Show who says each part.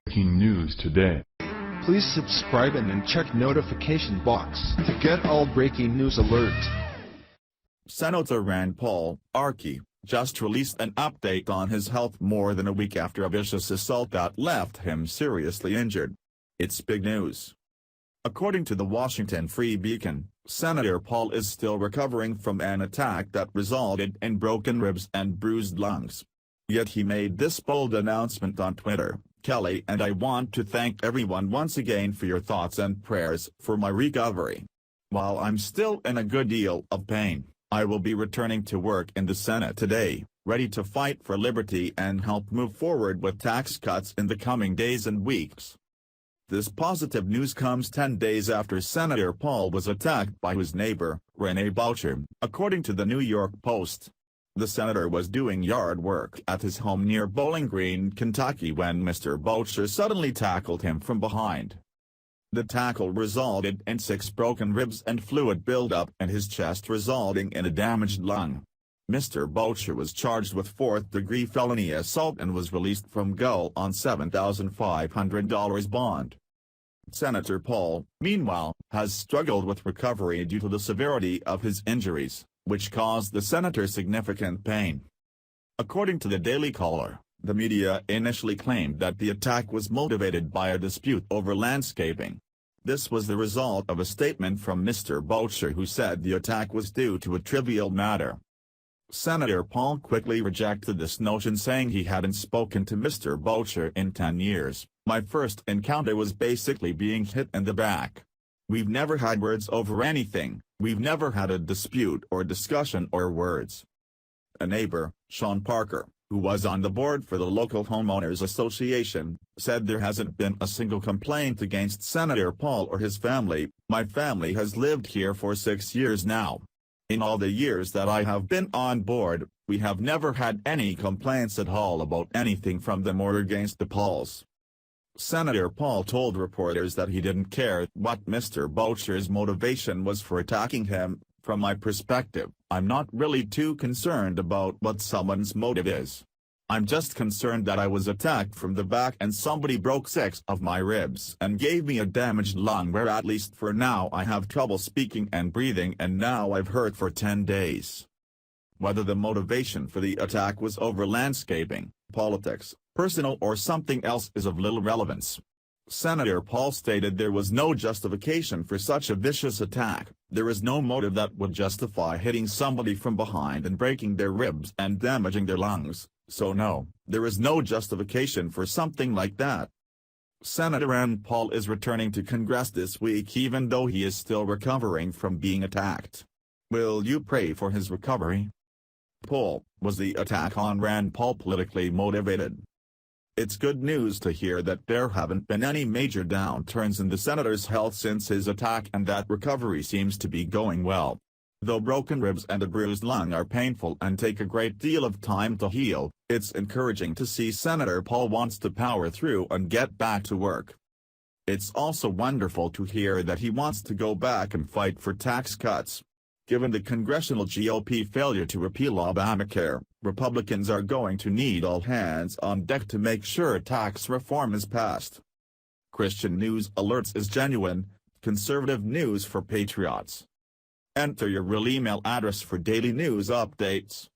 Speaker 1: Breaking news today.
Speaker 2: Please subscribe and then check notification box to get all breaking news alerts.
Speaker 3: Senator Rand Paul, RK, just released an update on his health more than a week after a vicious assault that left him seriously injured. It's big news. According to the Washington Free Beacon, Senator Paul is still recovering from an attack that resulted in broken ribs and bruised lungs. Yet he made this bold announcement on Twitter: "Kelly and I want to thank everyone once again for your thoughts and prayers for my recovery. While I'm still in a good deal of pain, I will be returning to work in the Senate today, ready to fight for liberty and help move forward with tax cuts in the coming days and weeks." This positive news comes 10 days after Senator Paul was attacked by his neighbor, Renee Boucher, according to the New York Post. The senator was doing yard work at his home near Bowling Green, Kentucky when Mr. Boucher suddenly tackled him from behind. The tackle resulted in 6 broken ribs and fluid buildup in his chest, resulting in a damaged lung. Mr. Boucher was charged with 4th-degree felony assault and was released from jail on $7,500 bond. Senator Paul, meanwhile, has struggled with recovery due to the severity of his injuries, which caused the senator significant pain. According to the Daily Caller, the media initially claimed that the attack was motivated by a dispute over landscaping. This was the result of a statement from Mr. Boucher, who said the attack was due to a trivial matter. Senator Paul quickly rejected this notion, saying he hadn't spoken to Mr. Boucher in 10 years. "My first encounter was basically being hit in the back. We've never had words over anything, we've never had a dispute or discussion or words." A neighbor, Sean Parker, who was on the board for the local homeowners association, said there hasn't been a single complaint against Senator Paul or his family. "My family has lived here for 6 years now. In all the years that I have been on board, we have never had any complaints at all about anything from them or against the Pauls." Senator Paul told reporters that he didn't care what Mr. Boucher's motivation was for attacking him. "From my perspective, I'm not really too concerned about what someone's motive is. I'm just concerned that I was attacked from the back and somebody broke 6 of my ribs and gave me a damaged lung where at least for now I have trouble speaking and breathing, and now I've hurt for 10 days. Whether the motivation for the attack was over landscaping, politics, personal or something else is of little relevance." Senator Paul stated there was no justification for such a vicious attack. "There is no motive that would justify hitting somebody from behind and breaking their ribs and damaging their lungs. So no, there is no justification for something like that." Senator Rand Paul is returning to Congress this week even though he is still recovering from being attacked. Will you pray for his recovery? Poll: was the attack on Rand Paul politically motivated? It's good news to hear that there haven't been any major downturns in the senator's health since his attack and that recovery seems to be going well. Though broken ribs and a bruised lung are painful and take a great deal of time to heal, it's encouraging to see Senator Paul wants to power through and get back to work. It's also wonderful to hear that he wants to go back and fight for tax cuts. Given the congressional GOP failure to repeal Obamacare, Republicans are going to need all hands on deck to make sure tax reform is passed. Christian News Alerts is genuine, conservative news for patriots. Enter your real email address for daily news updates.